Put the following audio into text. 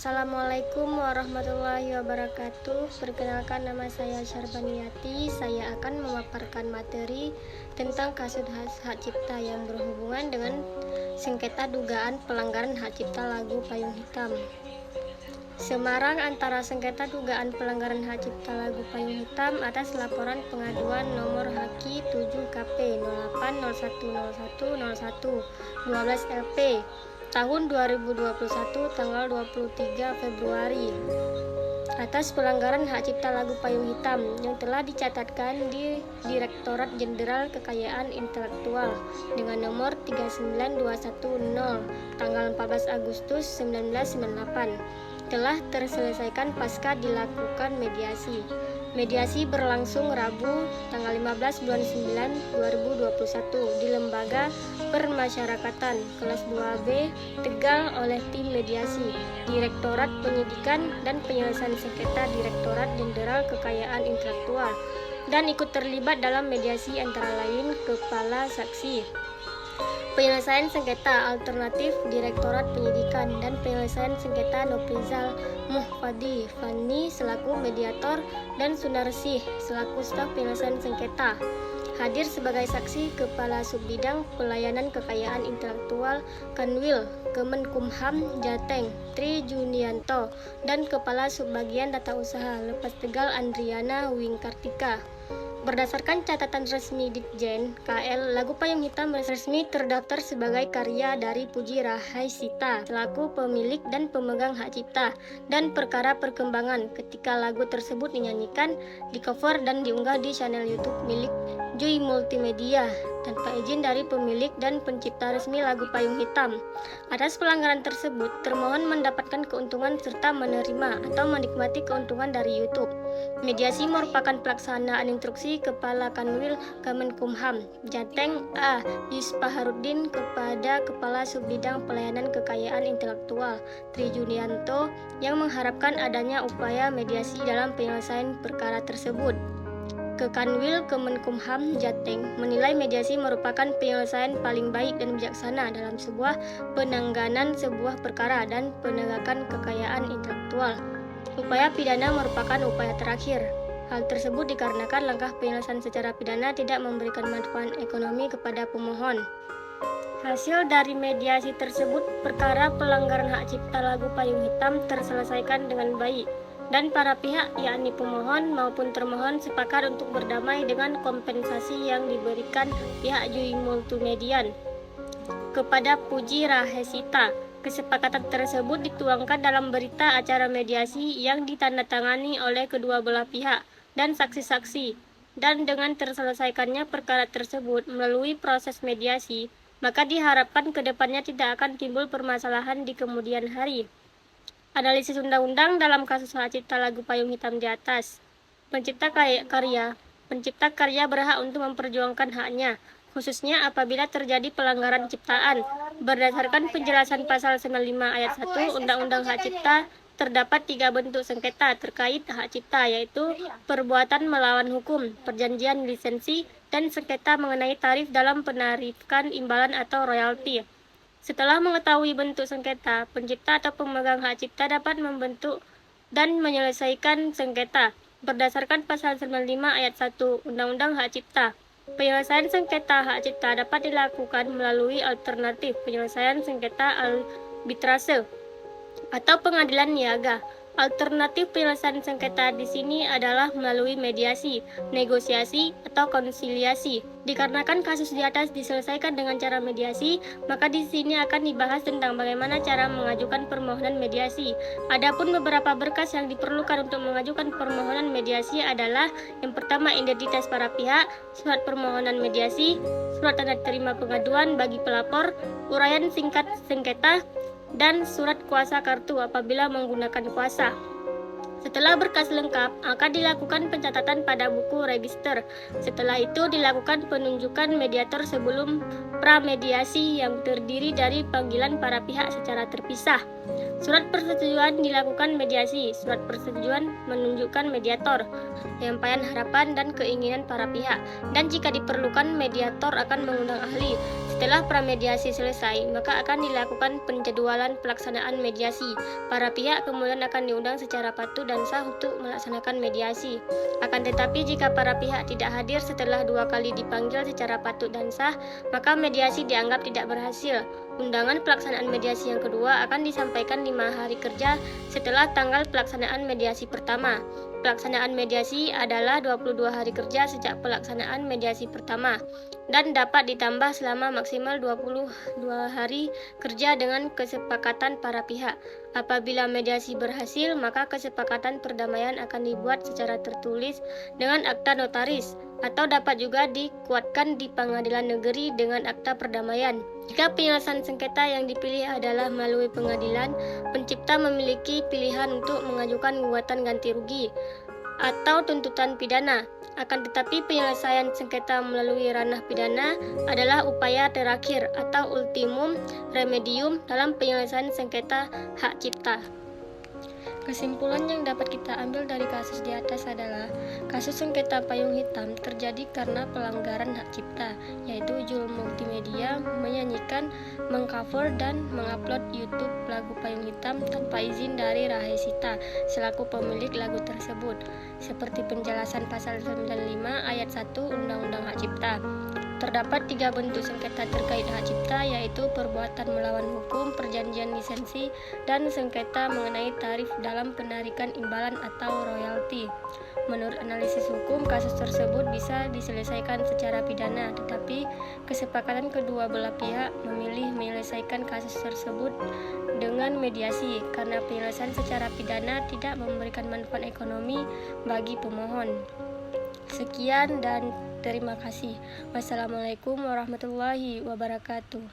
Assalamualaikum warahmatullahi wabarakatuh. Perkenalkan, nama saya Syarbaniati. Saya akan memaparkan materi tentang kasus hak cipta yang berhubungan dengan sengketa dugaan pelanggaran hak cipta lagu Payung Hitam. Semarang antara sengketa dugaan pelanggaran hak cipta lagu Payung Hitam atas laporan pengaduan nomor HQ 7KP 08010101 12 LP tahun 2021 tanggal 23 Februari atas pelanggaran hak cipta lagu Payung Hitam yang telah dicatatkan di Direktorat Jenderal Kekayaan Intelektual dengan nomor 39210 tanggal 14 Agustus 1998 telah terselesaikan pasca dilakukan mediasi. Mediasi berlangsung Rabu tanggal 15 bulan 9 2021 di Lembaga Permasyarakatan kelas 2B Tegal oleh tim mediasi Direktorat Penyidikan dan Penyelesaian Sengketa Direktorat Jenderal Kekayaan Intelektual, dan ikut terlibat dalam mediasi antara lain Kepala Saksi Penyelesaian Sengketa Alternatif Direktorat Penyidikan dan Penyelesaian Sengketa Noprizal Muhfadi Fani selaku mediator dan Sunarsih selaku staf penyelesaian sengketa. Hadir sebagai saksi Kepala Subbidang Pelayanan Kekayaan Intelektual Kanwil Kemenkumham Jateng Tri Junianto dan Kepala Subbagian Tata Usaha Lepas Tegal Andriana Wingkartika. Berdasarkan catatan resmi Ditjen KL, lagu Payung Hitam resmi terdaftar sebagai karya dari Puji Rahaisita selaku pemilik dan pemegang hak cipta, dan perkara perkembangan ketika lagu tersebut dinyanyikan, di cover dan diunggah di channel YouTube milik Joy Multimedia tanpa izin dari pemilik dan pencipta resmi lagu Payung Hitam. Atas pelanggaran tersebut, termohon mendapatkan keuntungan serta menerima atau menikmati keuntungan dari YouTube. Mediasi merupakan pelaksanaan instruksi Kepala Kanwil Kemenkumham Jateng A. Yuspaharuddin kepada Kepala Subbidang Pelayanan Kekayaan Intelektual Tri Junianto yang mengharapkan adanya upaya mediasi dalam penyelesaian perkara tersebut. Kekanwil Kemenkumham Jateng menilai mediasi merupakan penyelesaian paling baik dan bijaksana dalam sebuah penanganan sebuah perkara dan penegakan kekayaan intelektual. Upaya pidana merupakan upaya terakhir. Hal tersebut dikarenakan langkah penyelesaian secara pidana tidak memberikan manfaat ekonomi kepada pemohon. Hasil dari mediasi tersebut, perkara pelanggaran hak cipta lagu Payung Hitam terselesaikan dengan baik, dan para pihak yakni pemohon maupun termohon sepakat untuk berdamai dengan kompensasi yang diberikan pihak Joy Multimedia kepada Puji Rahaisita. Kesepakatan tersebut dituangkan dalam berita acara mediasi yang ditandatangani oleh kedua belah pihak dan saksi-saksi, dan dengan terselesaikannya perkara tersebut melalui proses mediasi, maka diharapkan kedepannya tidak akan timbul permasalahan di kemudian hari. Analisis undang-undang dalam kasus hak cipta lagu Payung Hitam di atas. Pencipta karya berhak untuk memperjuangkan haknya, khususnya apabila terjadi pelanggaran ciptaan. Berdasarkan penjelasan pasal 95 ayat 1 Undang-Undang Hak Cipta, terdapat 3 bentuk sengketa terkait hak cipta, yaitu perbuatan melawan hukum, perjanjian lisensi, dan sengketa mengenai tarif dalam penarikan imbalan atau royalti. Setelah mengetahui bentuk sengketa, pencipta atau pemegang hak cipta dapat membentuk dan menyelesaikan sengketa berdasarkan pasal 95 ayat 1 Undang-Undang Hak Cipta. Penyelesaian sengketa hak cipta dapat dilakukan melalui alternatif penyelesaian sengketa arbitrase atau pengadilan niaga. Alternatif penyelesaian sengketa di sini adalah melalui mediasi, negosiasi, atau konsiliasi. Dikarenakan kasus di atas diselesaikan dengan cara mediasi, maka di sini akan dibahas tentang bagaimana cara mengajukan permohonan mediasi. Adapun beberapa berkas yang diperlukan untuk mengajukan permohonan mediasi adalah: yang pertama, identitas para pihak, surat permohonan mediasi, surat tanda terima pengaduan bagi pelapor, uraian singkat sengketa, dan surat kuasa kartu apabila menggunakan kuasa. Setelah berkas lengkap, akan dilakukan pencatatan pada buku register. Setelah itu dilakukan penunjukan mediator sebelum pramediasi yang terdiri dari panggilan para pihak secara terpisah. Surat persetujuan dilakukan mediasi. Surat persetujuan menunjukkan mediator, penyampaian harapan dan keinginan para pihak. Dan jika diperlukan, mediator akan mengundang ahli. Setelah pramediasi selesai, maka akan dilakukan penjadwalan pelaksanaan mediasi. Para pihak kemudian akan diundang secara patuh dan sah untuk melaksanakan mediasi. Akan tetapi jika para pihak tidak hadir setelah 2 kali dipanggil secara patut dan sah, maka mediasi dianggap tidak berhasil. Undangan pelaksanaan mediasi yang kedua akan disampaikan 5 hari kerja setelah tanggal pelaksanaan mediasi pertama. Pelaksanaan mediasi adalah 22 hari kerja sejak pelaksanaan mediasi pertama dan dapat ditambah selama maksimal 22 hari kerja dengan kesepakatan para pihak. Apabila mediasi berhasil, maka kesepakatan perdamaian akan dibuat secara tertulis dengan akta notaris atau dapat juga dikuatkan di pengadilan negeri dengan akta perdamaian. Jika penyelesaian sengketa yang dipilih adalah melalui pengadilan, pencipta memiliki pilihan untuk mengajukan gugatan ganti rugi atau tuntutan pidana. Akan tetapi penyelesaian sengketa melalui ranah pidana adalah upaya terakhir atau ultimum remedium dalam penyelesaian sengketa hak cipta. Kesimpulan yang dapat kita ambil dari kasus di atas adalah kasus sengketa payung hitam terjadi karena pelanggaran hak cipta, yaitu Jul Multimedia menyanyikan, mengcover dan mengupload YouTube lagu Payung Hitam tanpa izin dari Rahaesita selaku pemilik lagu tersebut, seperti penjelasan pasal 95 ayat 1 Undang-Undang Hak Cipta. Terdapat 3 bentuk sengketa terkait hak cipta, yaitu perbuatan melawan hukum, perjanjian lisensi, dan sengketa mengenai tarif dalam penarikan imbalan atau royalti. Menurut analisis hukum, kasus tersebut bisa diselesaikan secara pidana, tetapi kesepakatan kedua belah pihak memilih menyelesaikan kasus tersebut dengan mediasi karena penyelesaian secara pidana tidak memberikan manfaat ekonomi bagi pemohon. Sekian dan terima kasih. Wassalamualaikum warahmatullahi wabarakatuh.